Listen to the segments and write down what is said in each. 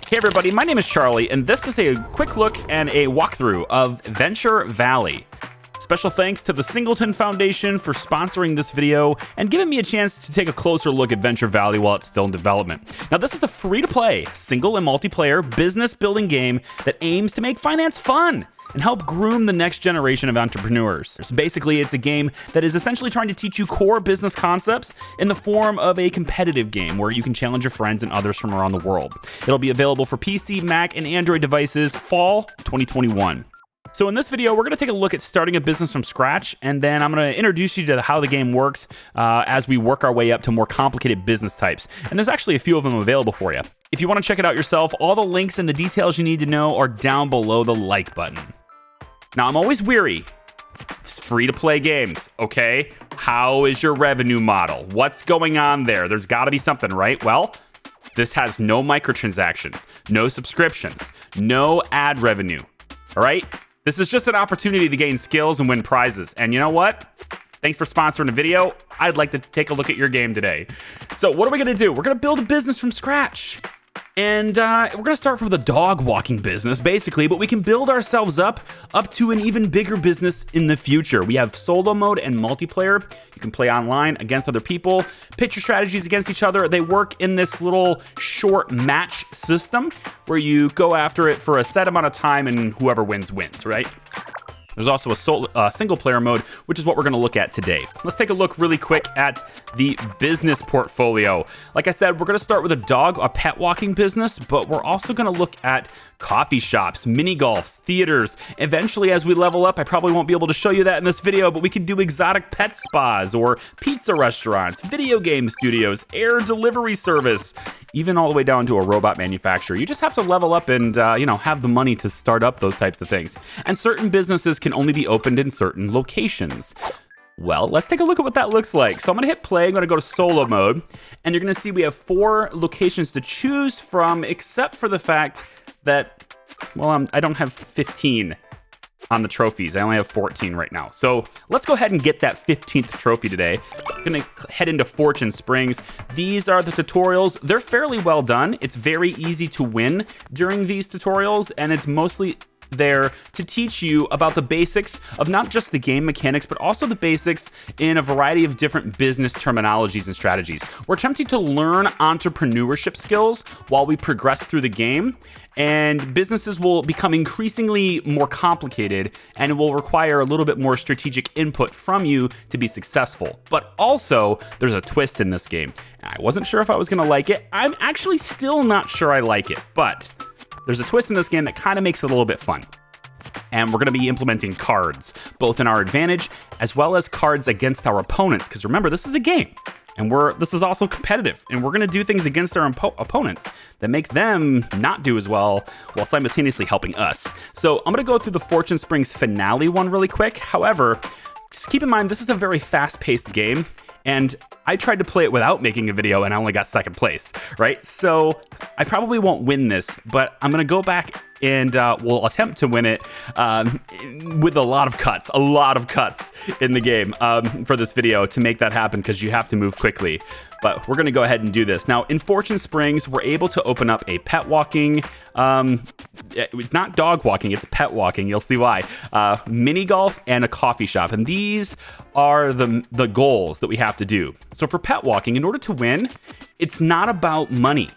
Hey everybody, my name is Charlie, and this is a quick look and a walkthrough of Venture Valley. Special thanks to the Singleton Foundation for sponsoring this video and giving me a chance to take a closer look at Venture Valley while it's still in development. Now, this is a free-to-play, single and multiplayer business-building game that aims to make finance fun and help groom the next generation of entrepreneurs. So basically, it's a game that is essentially trying to teach you core business concepts in the form of a competitive game where you can challenge your friends and others from around the world. It'll be available for PC, Mac, and Android devices fall 2021. So in this video, we're going to take a look at starting a business from scratch, and then I'm going to introduce you to how the game works as we work our way up to more complicated business types. And there's actually a few of them available for you. If you want to check it out yourself, all the links and the details you need to know are down below the like button. Now, I'm always weary. It's free-to-play games, okay? How is your revenue model? What's going on there? There's got to be something, right? Well, this has no microtransactions, no subscriptions, no ad revenue, all right? This is just an opportunity to gain skills and win prizes. And you know what? Thanks for sponsoring the video. I'd like to take a look at your game today. So what are we going to do? We're going to build a business from scratch. And we're going to start from the dog walking business, basically, but we can build ourselves up to an even bigger business in the future. We have solo mode and multiplayer. You can play online against other people, pitch your strategies against each other. They work in this little short match system where you go after it for a set amount of time and whoever wins, right? There's also a single player mode, which is what we're going to look at today. Let's take a look really quick at the business portfolio. Like I said, we're going to start with a pet walking business, but we're also going to look at coffee shops, mini golfs, theaters. Eventually, as we level up, I probably won't be able to show you that in this video, but we can do exotic pet spas or pizza restaurants, video game studios, air delivery service, even all the way down to a robot manufacturer. You just have to level up and have the money to start up those types of things. And certain businesses can only be opened in certain locations. Well, let's take a look at what that looks like. So I'm gonna hit play, I'm gonna go to solo mode, and you're gonna see we have 4 locations to choose from, except for the fact that, well, I don't have 15 on the trophies. I only have 14 right now. So let's go ahead and get that 15th trophy today. I'm gonna head into Fortune Springs. These are the tutorials. They're fairly well done. It's very easy to win during these tutorials, and it's mostly there to teach you about the basics of not just the game mechanics, but also the basics in a variety of different business terminologies and strategies. We're attempting to learn entrepreneurship skills while we progress through the game, and businesses will become increasingly more complicated and it will require a little bit more strategic input from you to be successful. But also, there's a twist in this game. I wasn't sure if I was gonna like it. I'm actually still not sure I like it, but there's a twist in this game that kind of makes it a little bit fun. And we're going to be implementing cards, both in our advantage as well as cards against our opponents. Because remember, this is a game, and this is also competitive. And we're going to do things against our opponents that make them not do as well while simultaneously helping us. So I'm going to go through the Fortune Springs finale one really quick. However, just keep in mind, this is a very fast-paced game. And I tried to play it without making a video and I only got second place, right? So I probably won't win this, but I'm gonna go back and we'll attempt to win it with a lot of cuts in the game for this video to make that happen, because you have to move quickly. But we're gonna go ahead and do this. Now, in Fortune Springs, we're able to open up a pet walking, it's not dog walking, it's pet walking, you'll see why, mini golf and a coffee shop. And these are the goals that we have to do. So for pet walking, in order to win, it's not about money.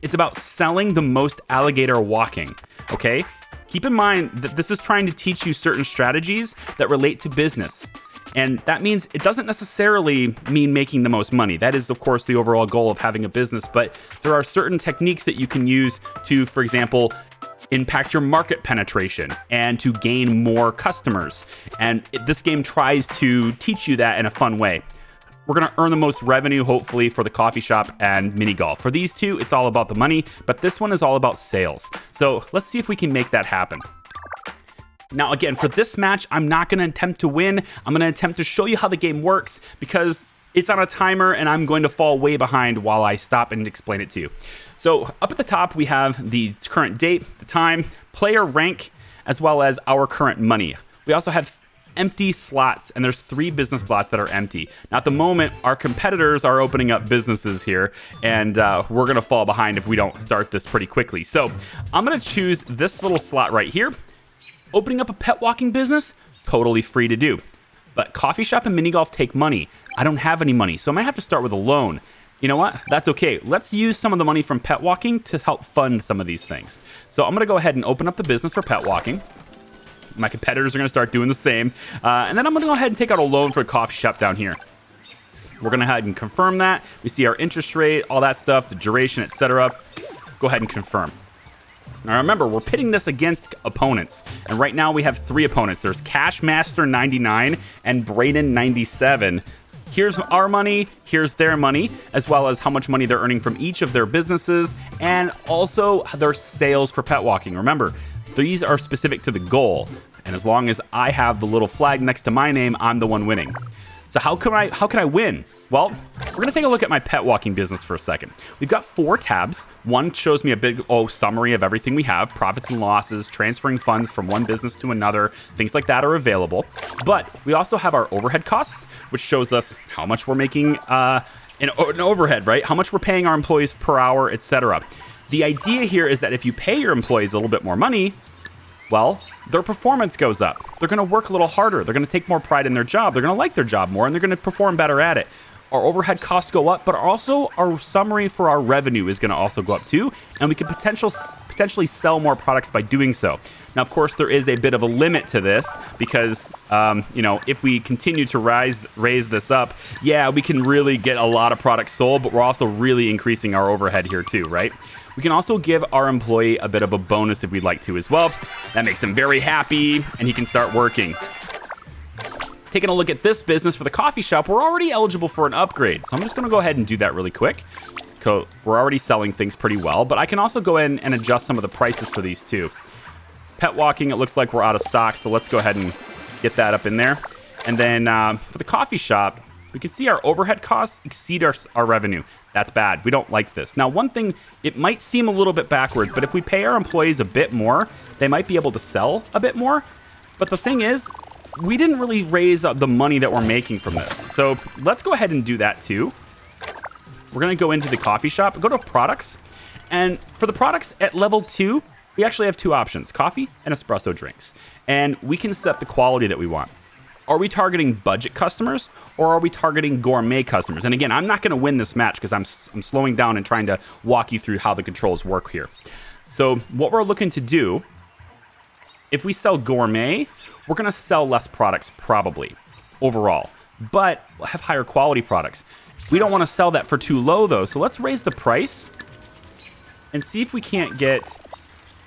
It's about selling the most alligator walking, okay? Keep in mind that this is trying to teach you certain strategies that relate to business. And that means it doesn't necessarily mean making the most money. That is, of course, the overall goal of having a business. But there are certain techniques that you can use to, for example, impact your market penetration and to gain more customers. And this game tries to teach you that in a fun way. We're going to earn the most revenue, hopefully, for the coffee shop and mini golf. For these two, it's all about the money, but this one is all about sales. So let's see if we can make that happen. Now, again, for this match, I'm not going to attempt to win. I'm going to attempt to show you how the game works because it's on a timer and I'm going to fall way behind while I stop and explain it to you. So up at the top, we have the current date, the time, player rank, as well as our current money. We also have empty slots, and there's 3 business slots that are empty. Now, at the moment, our competitors are opening up businesses here, and we're going to fall behind if we don't start this pretty quickly. So I'm going to choose this little slot right here. Opening up a pet walking business, totally free to do. But coffee shop and mini golf take money. I don't have any money, so I might have to start with a loan. You know what? That's okay. Let's use some of the money from pet walking to help fund some of these things. So I'm going to go ahead and open up the business for pet walking. My competitors are going to start doing the same. And then I'm going to go ahead and take out a loan for a coffee shop down here. We're going to go ahead and confirm that. We see our interest rate, all that stuff, the duration, etc. Go ahead and confirm. Now remember, we're pitting this against opponents, and right now we have 3 opponents. There's Cashmaster 99 and Braden 97. Here's our money, here's their money, as well as how much money they're earning from each of their businesses, and also their sales for pet walking. Remember, these are specific to the goal, and as long as I have the little flag next to my name, I'm the one winning. So how can I win? Well, we're going to take a look at my pet walking business for a second. We've got 4 tabs. One shows me a big summary of everything we have, profits and losses, transferring funds from one business to another, things like that are available. But we also have our overhead costs, which shows us how much we're making in overhead, right? How much we're paying our employees per hour, etc. The idea here is that if you pay your employees a little bit more money, well, their performance goes up. They're going to work a little harder. They're going to take more pride in their job. They're going to like their job more, and they're going to perform better at it. Our overhead costs go up, but also our summary for our revenue is going to also go up too, and we could potentially sell more products by doing so. Now, of course, there is a bit of a limit to this because, if we continue to raise this up, yeah, we can really get a lot of products sold, but we're also really increasing our overhead here too, right? We can also give our employee a bit of a bonus if we'd like to as well. That makes him very happy, and he can start working. Taking a look at this business for the coffee shop, we're already eligible for an upgrade. So I'm just going to go ahead and do that really quick. So we're already selling things pretty well, but I can also go in and adjust some of the prices for these too. Pet walking, it looks like we're out of stock, so let's go ahead and get that up in there. And then for the coffee shop, we can see our overhead costs exceed our revenue. That's bad. We don't like this. Now, one thing, it might seem a little bit backwards, but if we pay our employees a bit more, they might be able to sell a bit more. But the thing is, we didn't really raise the money that we're making from this. So let's go ahead and do that too. We're going to go into the coffee shop, go to products. And for the products at level 2, we actually have 2 options, coffee and espresso drinks. And we can set the quality that we want. Are we targeting budget customers or are we targeting gourmet customers? And again, I'm not going to win this match because I'm slowing down and trying to walk you through how the controls work here. So what we're looking to do, if we sell gourmet, we're going to sell less products probably overall, but we'll have higher quality products. We don't want to sell that for too low though. So let's raise the price and see if we can't get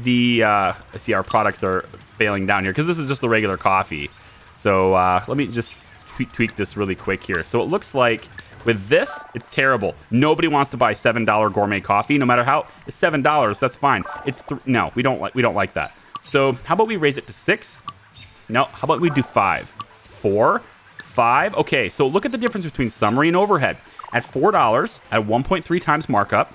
the, I see our products are failing down here because this is just the regular coffee. So let me just tweak this really quick here. So it looks like with this, it's terrible. Nobody wants to buy $7 gourmet coffee, no matter how. It's $7. That's fine. No, we don't like that. So how about we raise it to 6? No, how about we do 5? 4, 5. Okay, so look at the difference between summary and overhead. At $4, at 1.3 times markup,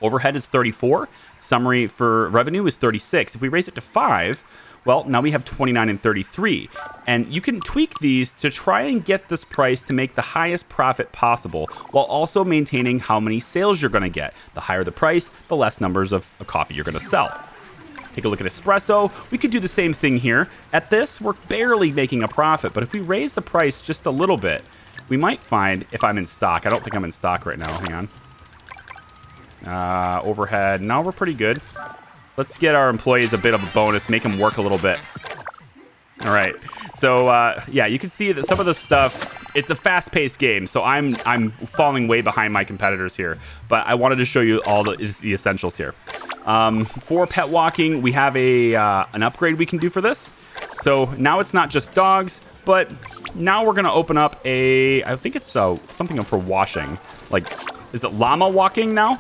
overhead is 34. Summary for revenue is 36. If we raise it to 5, well, now we have 29 and 33. And you can tweak these to try and get this price to make the highest profit possible while also maintaining how many sales you're going to get. The higher the price, the less numbers of coffee you're going to sell. Take a look at espresso. We could do the same thing here. At this, we're barely making a profit, but if we raise the price just a little bit, we might find, if I'm in stock, I don't think I'm in stock right now, hang on. Overhead, no, we're pretty good. Let's get our employees a bit of a bonus, make them work a little bit. All right, so yeah, you can see that some of the stuff, it's a fast-paced game, so I'm falling way behind my competitors here, but I wanted to show you all the essentials here. For pet walking, we have an upgrade we can do for this. So now it's not just dogs, but now we're gonna open up I think it's something for washing. Like, is it llama walking now?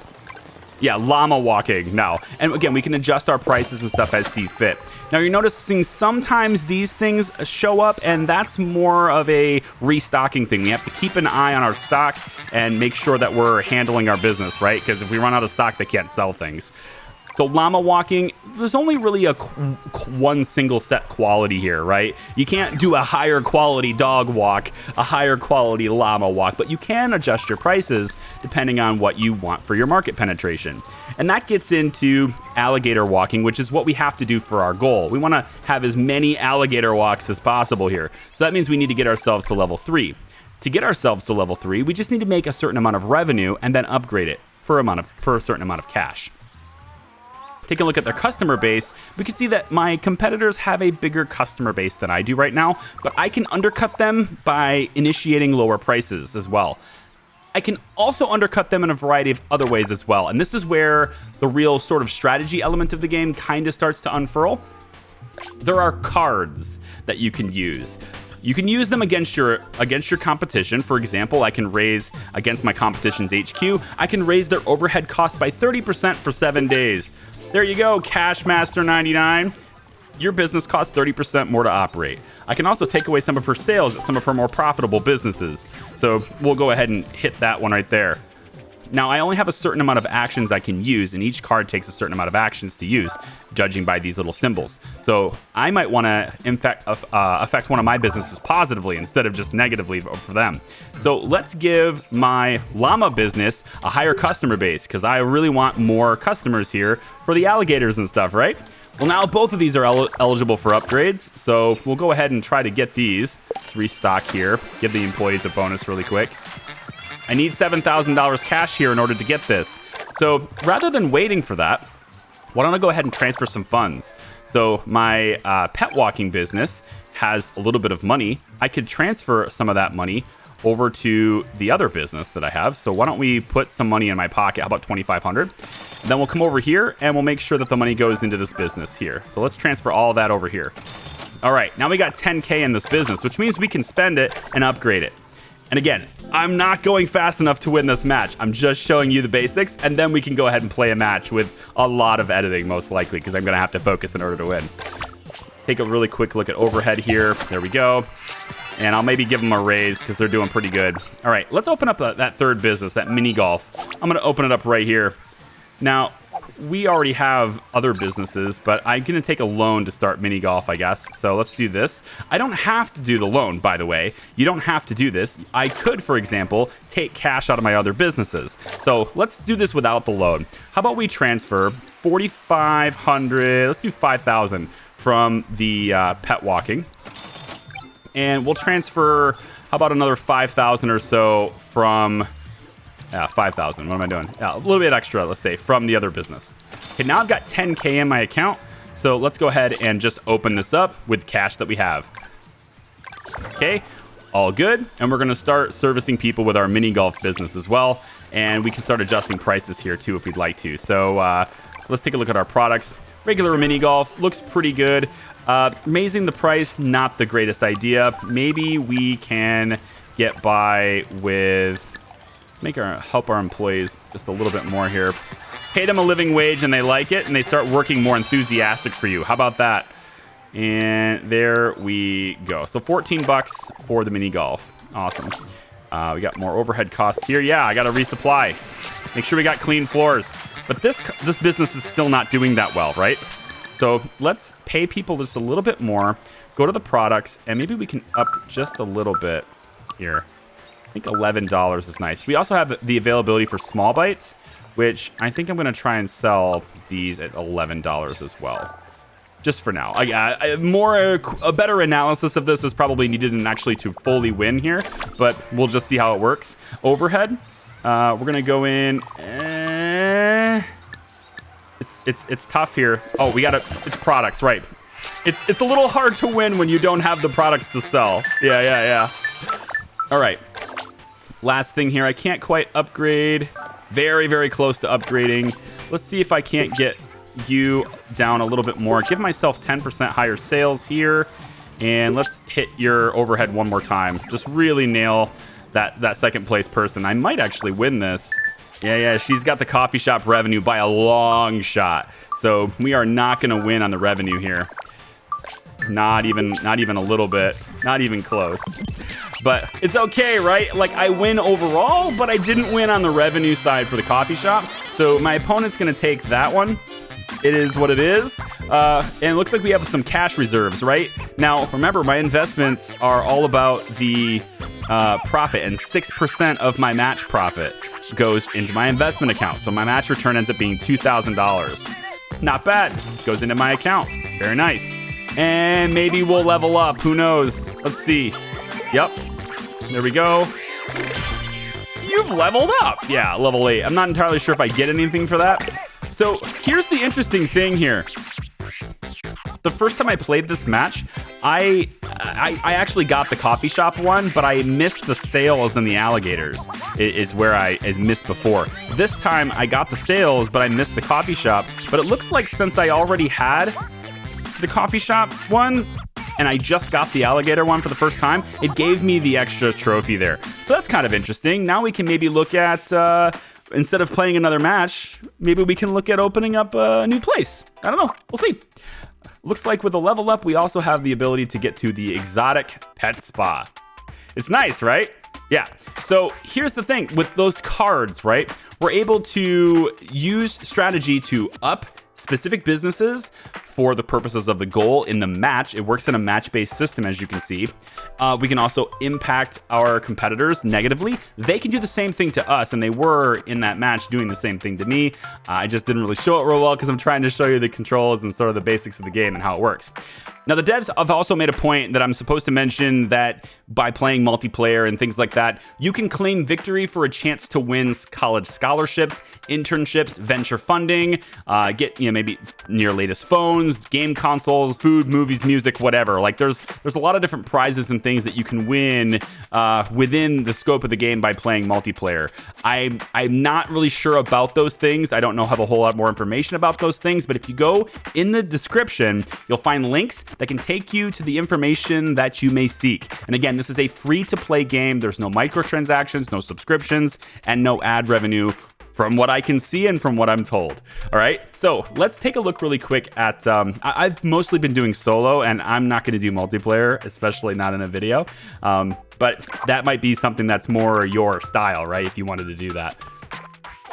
Yeah, llama walking now. And again, we can adjust our prices and stuff as see fit. Now you're noticing sometimes these things show up, and that's more of a restocking thing. We have to keep an eye on our stock and make sure that we're handling our business, right? Because if we run out of stock, they can't sell things. So llama walking, there's only really one single set quality here, right? You can't do a higher quality dog walk, a higher quality llama walk, but you can adjust your prices depending on what you want for your market penetration. And that gets into alligator walking, which is what we have to do for our goal. We want to have as many alligator walks as possible here. So that means we need to get ourselves to level 3. To get ourselves to level 3, we just need to make a certain amount of revenue and then upgrade it for a certain amount of cash. Taking a look at their customer base, we can see that my competitors have a bigger customer base than I do right now, but I can undercut them by initiating lower prices as well. I can also undercut them in a variety of other ways as well, and this is where the real sort of strategy element of the game kind of starts to unfurl. There are cards that you can use. You can use them against your competition. For example, I can raise against my competition's HQ. I can raise their overhead costs by 30% for 7 days. There you go, Cashmaster 99. Your business costs 30% more to operate. I can also take away some of her sales at some of her more profitable businesses. So we'll go ahead and hit that one right there. Now, I only have a certain amount of actions I can use, and each card takes a certain amount of actions to use, judging by these little symbols. So I might want to affect one of my businesses positively instead of just negatively for them. So let's give my llama business a higher customer base, because I really want more customers here for the alligators and stuff, right? Well, now both of these are eligible for upgrades, so we'll go ahead and try to get these. Let's restock here, give the employees a bonus really quick. I need $7,000 cash here in order to get this. So rather than waiting for that, why don't I go ahead and transfer some funds? So my pet walking business has a little bit of money. I could transfer some of that money over to the other business that I have. So why don't we put some money in my pocket? How about $2,500? Then we'll come over here and we'll make sure that the money goes into this business here. So let's transfer all of that over here. All right, now we got 10K in this business, which means we can spend it and upgrade it. And again, I'm not going fast enough to win this match. I'm just showing you the basics, and then we can go ahead and play a match with a lot of editing, most likely, because I'm going to have to focus in order to win. Take a really quick look at overhead here. There we go. And I'll maybe give them a raise because they're doing pretty good. All right, let's open up that third business, that mini golf. I'm going to open it up right here. Now, we already have other businesses, but I'm going to take a loan to start mini golf, I guess. So let's do this. I don't have to do the loan, by the way. You don't have to do this. I could, for example, take cash out of my other businesses. So let's do this without the loan. How about we transfer 4,500, let's do 5,000 from the pet walking. And we'll transfer, how about another 5,000 or so from... 5,000. What am I doing? A little bit extra, let's say, from the other business. Okay, now I've got 10K in my account. So let's go ahead and just open this up with cash that we have. Okay, all good. And we're going to start servicing people with our mini golf business as well. And we can start adjusting prices here too if we'd like to. So let's take a look at our products. Regular mini golf looks pretty good. Raising the price, not the greatest idea. Maybe we can get by with... help our employees just a little bit more here. Pay them a living wage and they like it and they start working more enthusiastic for you. How about that? And there we go. So 14 bucks for the mini golf. Awesome. We got more overhead costs here. Yeah, I got to resupply. Make sure we got clean floors. But this business is still not doing that well, right? So let's pay people just a little bit more. Go to the products and maybe we can up just a little bit here. I think $11 is nice. We also have the availability for small bites, which I think I'm going to try and sell these at $11 as well. Just for now. A better analysis of this is probably needed and actually to fully win here, but we'll just see how it works. Overhead, we're going to go in. It's tough here. Oh, it's products, right. It's a little hard to win when you don't have the products to sell. Yeah. All right. Last thing here, I can't quite upgrade. Very, very close to upgrading. Let's see if I can't get you down a little bit more. Give myself 10% higher sales here. And let's hit your overhead one more time. Just really nail that second place person. I might actually win this. Yeah, she's got the coffee shop revenue by a long shot. So we are not going to win on the revenue here. Not even a little bit. Not even close. But it's okay, right? Like, I win overall, but I didn't win on the revenue side for the coffee shop. So my opponent's going to take that one. it is what it is. And it looks like we have some cash reserves, right? Now, remember, my investments are all about the profit, and 6% of my match profit goes into my investment account. So my match return ends up being $2,000. Not bad. Goes into my account. Very nice. And maybe we'll level up. Who knows? Let's see. Yep. There we go. You've leveled up. Yeah, level 8. I'm not entirely sure if I get anything for that. So here's the interesting thing here. The first time I played this match, I actually got the coffee shop one, but I missed the sales and the alligators is where I missed before. This time I got the sales, but I missed the coffee shop. But it looks like since I already had the coffee shop one, and I just got the alligator one for the first time, it gave me the extra trophy there. So that's kind of interesting. Now we can maybe look at, instead of playing another match, maybe we can look at opening up a new place. I don't know. We'll see. Looks like with a level up, we also have the ability to get to the exotic pet spa. It's nice, right? Yeah. So here's the thing with those cards, right? We're able to use strategy to up specific businesses for the purposes of the goal in the match. It works in a match-based system, as you can see. We can also impact our competitors negatively. They can do the same thing to us, and they were in that match doing the same thing to me. I just didn't really show it real well because I'm trying to show you the controls and sort of the basics of the game and how it works. Now, the devs have also made a point that I'm supposed to mention that by playing multiplayer and things like that, you can claim victory for a chance to win college scholarships, internships, venture funding, get maybe your latest phones, game consoles, food, movies, music, whatever. Like there's a lot of different prizes and things that you can win within the scope of the game by playing multiplayer. I'm not really sure about those things. I don't have a whole lot more information about those things, but if you go in the description, you'll find links that can take you to the information that you may seek. And again, this is a free-to-play game. There's no microtransactions, no subscriptions, and no ad revenue from what I can see and from what I'm told. All right, so let's take a look really quick at, I've mostly been doing solo, and I'm not gonna do multiplayer, especially not in a video. But that might be something that's more your style, right? If you wanted to do that.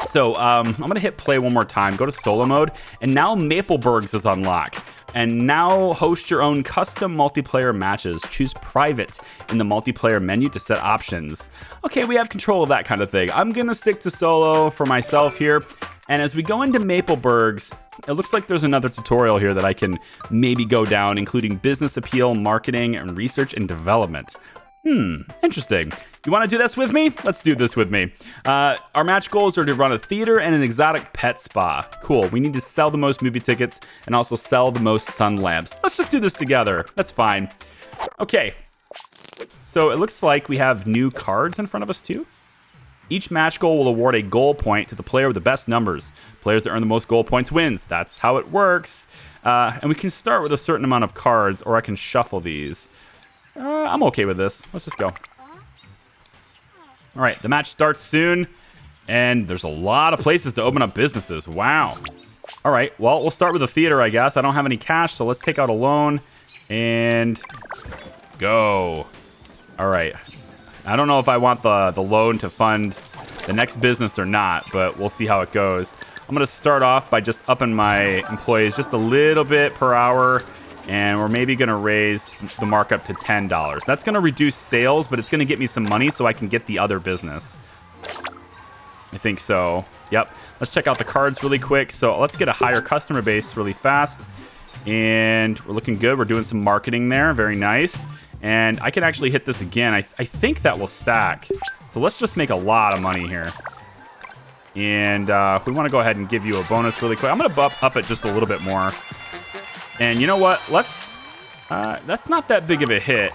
So I'm gonna hit play one more time, go to solo mode, and now Mapleburgs is unlocked. And now host your own custom multiplayer matches. Choose private in the multiplayer menu to set options. Okay, we have control of that kind of thing. I'm gonna stick to solo for myself here. And as we go into Mapleburgs, it looks like there's another tutorial here that I can maybe go down, including business appeal, marketing, and research and development. Interesting. You want to do this with me? Let's do this with me. Our match goals are to run a theater and an exotic pet spa. Cool. We need to sell the most movie tickets and also sell the most sun lamps. Let's just do this together. That's fine. Okay. So it looks like we have new cards in front of us too. Each match goal will award a goal point to the player with the best numbers. Players that earn the most goal points wins. That's how it works. And we can start with a certain amount of cards, or I can shuffle these. I'm okay with this. Let's just go. All right, the match starts soon, and there's a lot of places to open up businesses. Wow. All right, well, we'll start with the theater, I guess. I don't have any cash, so let's take out a loan and go. All right. I don't know if I want the loan to fund the next business or not, but we'll see how it goes. I'm going to start off by just upping my employees just a little bit per hour. And we're maybe going to raise the markup to $10. That's going to reduce sales, but it's going to get me some money so I can get the other business. I think so. Yep. Let's check out the cards really quick. So let's get a higher customer base really fast. And we're looking good. We're doing some marketing there. Very nice. And I can actually hit this again. I think that will stack. So let's just make a lot of money here. And we want to go ahead and give you a bonus really quick. I'm going to up it just a little bit more. And you know what? That's not that big of a hit.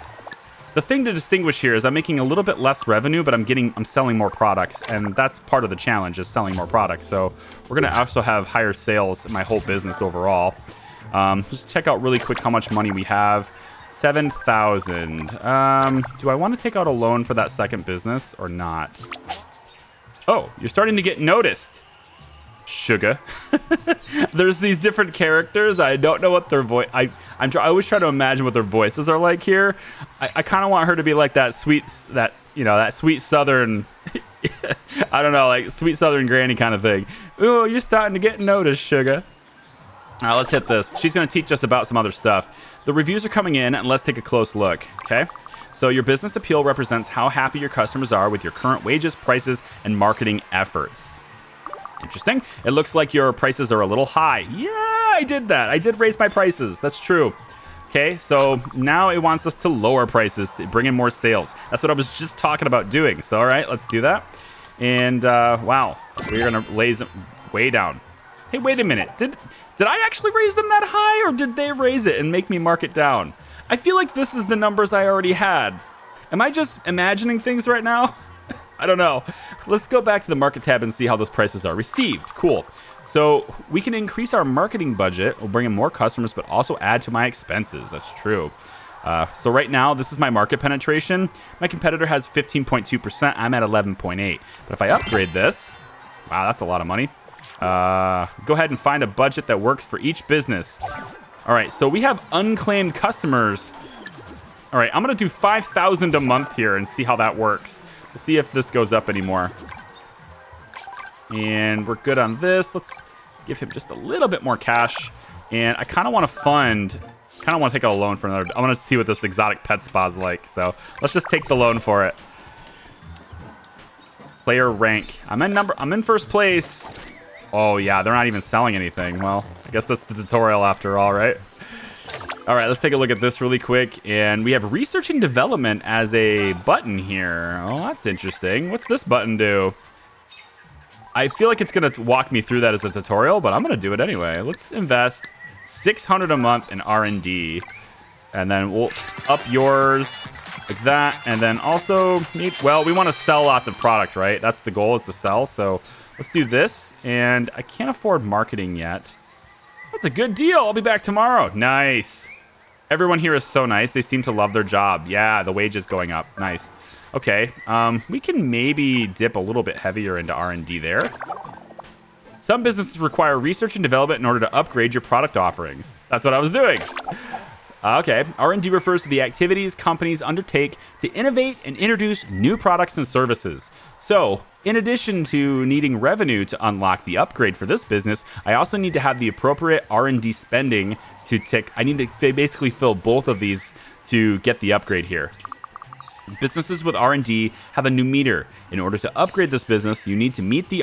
The thing to distinguish here is I'm making a little bit less revenue, but I'm selling more products, and that's part of the challenge is selling more products. So we're gonna also have higher sales in my whole business overall. Just check out really quick how much money we have. 7,000. Do I want to take out a loan for that second business or not? Oh, you're starting to get noticed. Sugar. There's these different characters. I don't know what their voice. I always try to imagine what their voices are like here. I kind of want her to be like that sweet Southern. I don't know, like sweet Southern granny kind of thing. Oh, you're starting to get noticed, Sugar. Let's hit this. She's going to teach us about some other stuff. The reviews are coming in, and let's take a close look, okay? So your business appeal represents how happy your customers are with your current wages, prices, and marketing efforts. Interesting. It looks like your prices are a little high. Yeah, I did that. I did raise my prices. That's true. Okay, so now it wants us to lower prices to bring in more sales. That's what I was just talking about doing. So, all right, let's do that. And, wow, we're going to raise them way down. Hey, wait a minute. Did I actually raise them that high, or did they raise it and make me mark it down? I feel like this is the numbers I already had. Am I just imagining things right now? I don't know. Let's go back to the market tab and see how those prices are received. Cool. So we can increase our marketing budget. We'll bring in more customers, but also add to my expenses. That's true. So right now, this is my market penetration. My competitor has 15.2%. I'm at 11.8. But if I upgrade this, wow, that's a lot of money. Go ahead and find a budget that works for each business. All right, so we have unclaimed customers. All right, I'm going to do 5,000 a month here and see how that works. We'll see if this goes up anymore. And we're good on this. Let's give him just a little bit more cash. And I kind of want to take out a loan for another. I want to see what this exotic pet spa is like. So let's just take the loan for it. Player rank. I'm in first place. Oh yeah, they're not even selling anything. Well, I guess that's the tutorial after all, right? All right, let's take a look at this really quick. And we have research and development as a button here. Oh, that's interesting. What's this button do? I feel like it's going to walk me through that as a tutorial, but I'm going to do it anyway. Let's invest $600 a month in R&D. And then we'll up yours like that. And then also, well, we want to sell lots of product, right? That's the goal, is to sell. So let's do this. And I can't afford marketing yet. That's a good deal. I'll be back tomorrow. Nice. Everyone here is so nice. They seem to love their job. Yeah, the wage is going up. Nice. Okay, we can maybe dip a little bit heavier into R&D there. Some businesses require research and development in order to upgrade your product offerings. That's what I was doing. Okay, R&D refers to the activities companies undertake to innovate and introduce new products and services. So, in addition to needing revenue to unlock the upgrade for this business, I also need to have the appropriate R&D spending to tick. I need to basically fill both of these to get the upgrade here. Businesses with R&D have a new meter. In order to upgrade this business, you need to meet the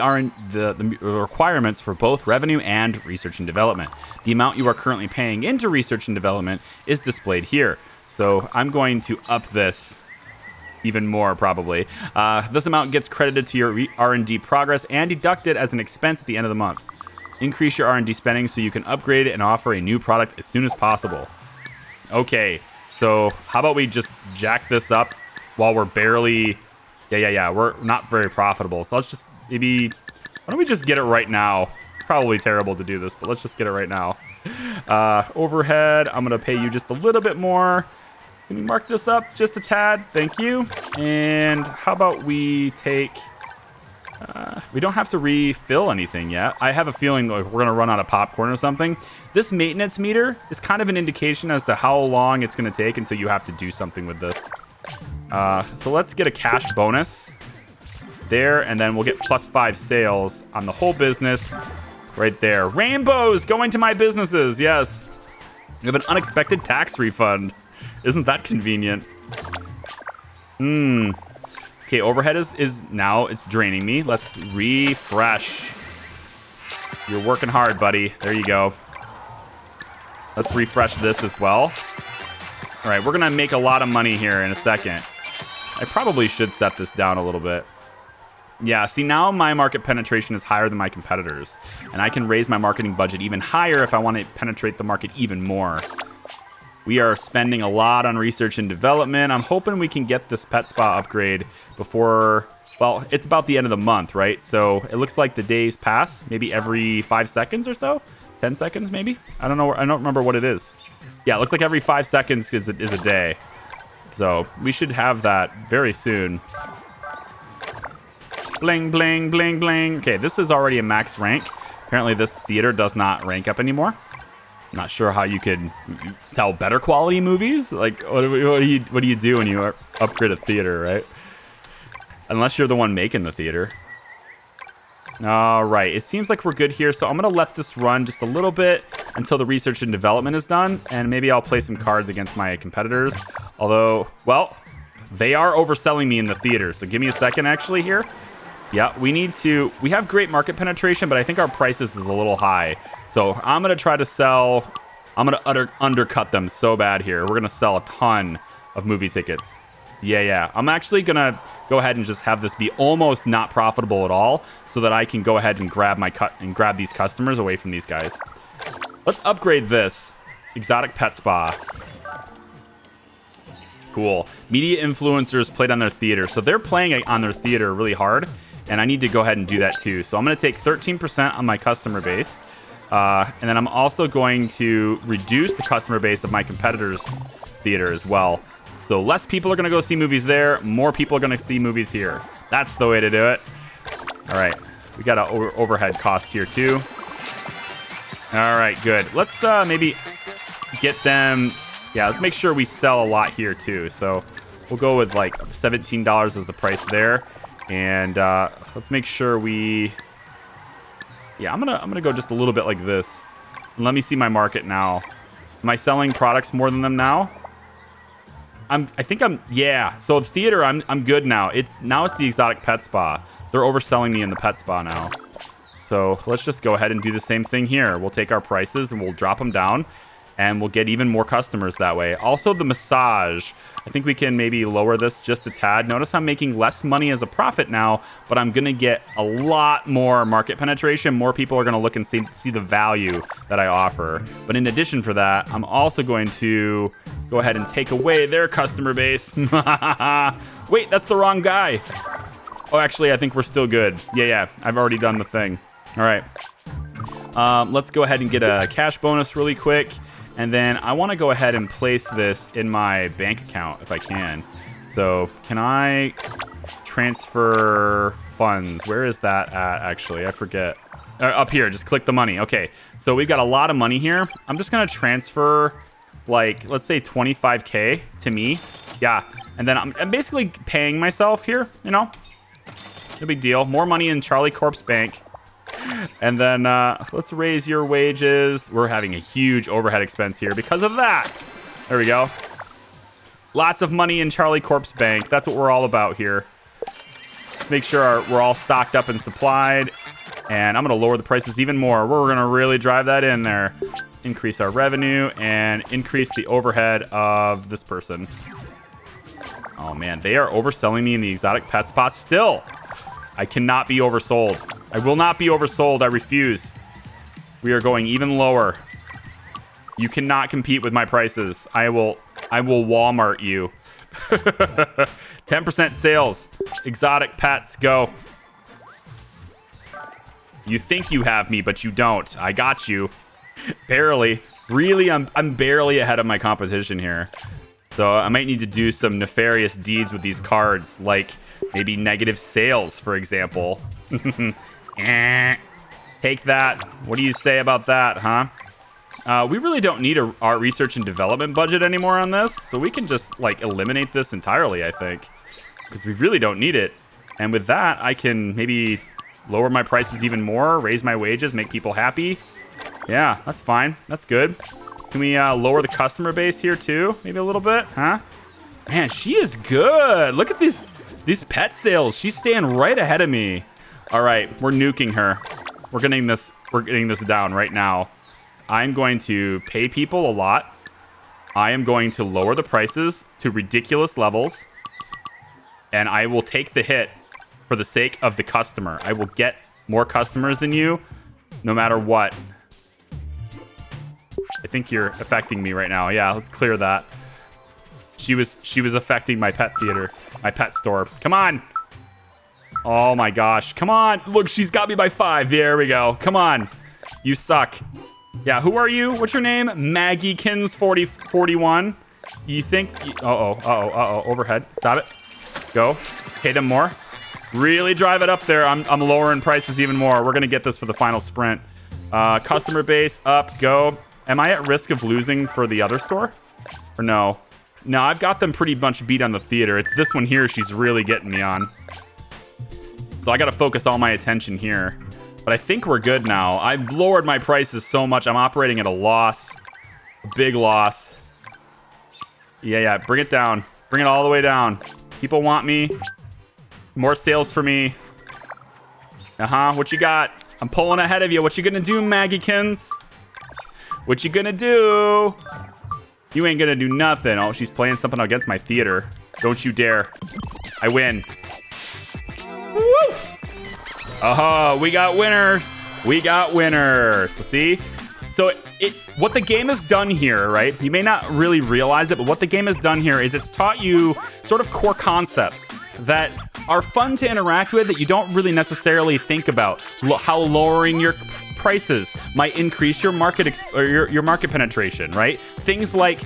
requirements for both revenue and research and development. The amount you are currently paying into research and development is displayed here. So I'm going to up this even more, probably. This amount gets credited to your R&D progress and deducted as an expense at the end of the month. Increase your R&D spending so you can upgrade and offer a new product as soon as possible. Okay, so how about we just jack this up while we're barely... Yeah, we're not very profitable. So let's just maybe... Why don't we just get it right now? It's probably terrible to do this, but let's just get it right now. Overhead, I'm going to pay you just a little bit more. Can we mark this up just a tad? Thank you. And how about we take... we don't have to refill anything yet. I have a feeling like we're going to run out of popcorn or something. This maintenance meter is kind of an indication as to how long it's going to take until you have to do something with this. So let's get a cash bonus there, and then we'll get +5 sales on the whole business right there. Rainbows going to my businesses. Yes. We have an unexpected tax refund. Isn't that convenient? Okay, overhead is now, it's draining me. Let's refresh. You're working hard, buddy. There you go. Let's refresh this as well. All right, we're going to make a lot of money here in a second. I probably should set this down a little bit. Yeah, see, now my market penetration is higher than my competitors. And I can raise my marketing budget even higher if I want to penetrate the market even more. We are spending a lot on research and development. I'm hoping we can get this pet spa upgrade before... Well, it's about the end of the month, right? So it looks like the days pass, maybe every 5 seconds or so. 10 seconds, maybe? I don't know. I don't remember what it is. Yeah, it looks like every 5 seconds is a day. So we should have that very soon. Bling, bling, bling, bling. Okay, this is already a max rank. Apparently this theater does not rank up anymore. I'm not sure how you could sell better quality movies. Like, what do you do when you upgrade a theater, right? Unless you're the one making the theater. All right, it seems like we're good here. So I'm going to let this run just a little bit. until the research and development is done, and maybe I'll play some cards against my competitors. Although, well, they are overselling me in the theater, so give me a second actually here. Yeah, we have great market penetration, but I think our prices is a little high. So I'm going to try to sell, I'm going to undercut them so bad here. We're going to sell a ton of movie tickets. Yeah. I'm actually going to go ahead and just have this be almost not profitable at all so that I can go ahead and grab these customers away from these guys. Let's upgrade this. Exotic Pet Spa. Cool. Media influencers played on their theater. So they're playing on their theater really hard, and I need to go ahead and do that too. So I'm going to take 13% on my customer base. And then I'm also going to reduce the customer base of my competitors' theater as well. So less people are going to go see movies there. More people are going to see movies here. That's the way to do it. All right. We got an overhead cost here too. All right, good. Let's maybe get them. Yeah, let's make sure we sell a lot here too. So we'll go with like $17 as the price there. And let's make sure we... Yeah, I'm gonna go just a little bit like this. Let me see my market now. Am I selling products more than them now? I think I'm, yeah. So theater, I'm good now. It's the exotic pet spa. They're overselling me in the pet spa now. So let's just go ahead and do the same thing here. We'll take our prices and we'll drop them down, and we'll get even more customers that way. Also the massage. I think we can maybe lower this just a tad. Notice I'm making less money as a profit now, but I'm gonna get a lot more market penetration. More people are gonna look and see the value that I offer. But in addition for that, I'm also going to go ahead and take away their customer base. Wait, that's the wrong guy. Oh, actually, I think we're still good. Yeah, I've already done the thing. All right. Let's go ahead and get a cash bonus really quick. And then I want to go ahead and place this in my bank account if I can. So can I transfer funds? Where is that at, actually? I forget. Up here, just click the money. Okay, so we've got a lot of money here. I'm just going to transfer, like, let's say 25K to me. Yeah, and then I'm basically paying myself here, you know? No big deal. More money in Charlie Corp's bank. And then let's raise your wages. We're having a huge overhead expense here because of that. There we go. Lots of money in Charlie Corp's bank. That's what we're all about here. Let's make sure we're all stocked up and supplied. And I'm going to lower the prices even more. We're going to really drive that in there. Let's increase our revenue and increase the overhead of this person. Oh, man. They are overselling me in the exotic pet spots still. I cannot be oversold. I will not be oversold. I refuse. We are going even lower. You cannot compete with my prices. I will Walmart you. 10% sales. Exotic pets, go. You think you have me, but you don't. I got you. Barely. Really, I'm barely ahead of my competition here. So I might need to do some nefarious deeds with these cards, like maybe negative sales, for example. Take that. What do you say about that, huh? We really don't need our research and development budget anymore on this, so we can just like eliminate this entirely, I think, because we really don't need it. And with that, I can maybe lower my prices even more, raise my wages, make people happy. Yeah, that's fine. That's good. Can we lower the customer base here too? Maybe a little bit, huh? Man, she is good. Look at these pet sales. She's staying right ahead of me. All right, we're nuking her. We're getting this down right now. I'm going to pay people a lot. I am going to lower the prices to ridiculous levels. And I will take the hit for the sake of the customer. I will get more customers than you no matter what. I think you're affecting me right now. Yeah, let's clear that. She was affecting my pet theater, my pet store. Come on. Oh my gosh. Come on. Look, she's got me by 5. There we go. Come on. You suck. Yeah, who are you? What's your name? Maggykins 4041. You think uh-oh. Overhead. Stop it. Go. Pay them more. Really drive it up there. I'm lowering prices even more. We're gonna get this for the final sprint. Customer base up, go. Am I at risk of losing for the other store? Or no? No, I've got them pretty much beat on the theater. It's this one here she's really getting me on. So I got to focus all my attention here. But I think we're good now. I've lowered my prices so much. I'm operating at a loss. A big loss. Yeah. Bring it down. Bring it all the way down. People want me. More sales for me. What you got? I'm pulling ahead of you. What you gonna do, Maggykins? What you gonna do? You ain't gonna do nothing. Oh, she's playing something against my theater. Don't you dare. I win. Woo! We got winners. We got winners. So see? So what the game has done here, right? You may not really realize it, but what the game has done here is it's taught you sort of core concepts that are fun to interact with that you don't really necessarily think about. How lowering your prices might increase your market your market penetration, right? Things like,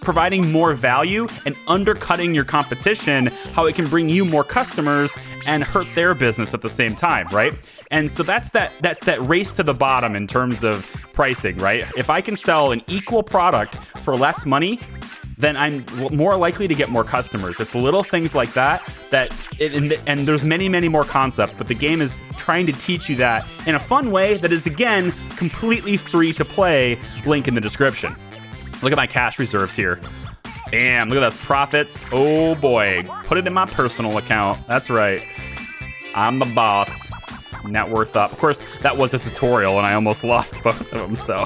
providing more value and undercutting your competition, how it can bring you more customers and hurt their business at the same time, right? And so that's that race to the bottom in terms of pricing, right? If I can sell an equal product for less money, then I'm more likely to get more customers. It's little things like that and there's many, many more concepts, but the game is trying to teach you that in a fun way that is, again, completely free to play. Link in the description. Look at my cash reserves here. Damn, look at those profits. Oh boy, put it in my personal account. That's right. I'm the boss. Net worth up. Of course, that was a tutorial and I almost lost both of them, so.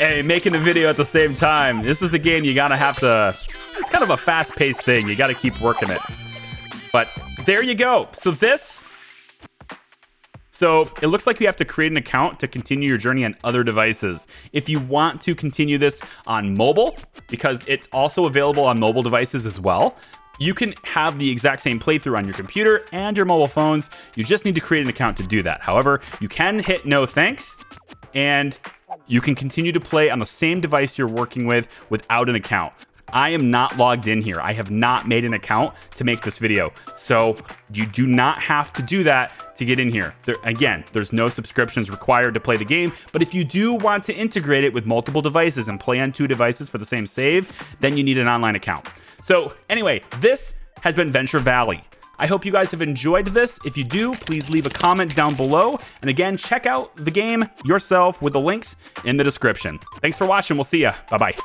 Hey, making a video at the same time. This is a game you gotta have to, it's kind of a fast-paced thing. You gotta keep working it. But there you go. So it looks like you have to create an account to continue your journey on other devices. If you want to continue this on mobile, because it's also available on mobile devices as well, you can have the exact same playthrough on your computer and your mobile phones. You just need to create an account to do that. However, you can hit no thanks, and you can continue to play on the same device you're working with without an account. I am not logged in here. I have not made an account to make this video. So you do not have to do that to get in here. Again, there's no subscriptions required to play the game, but if you do want to integrate it with multiple devices and play on 2 devices for the same save, then you need an online account. So anyway, this has been Venture Valley. I hope you guys have enjoyed this. If you do, please leave a comment down below. And again, check out the game yourself with the links in the description. Thanks for watching. We'll see ya. Bye-bye.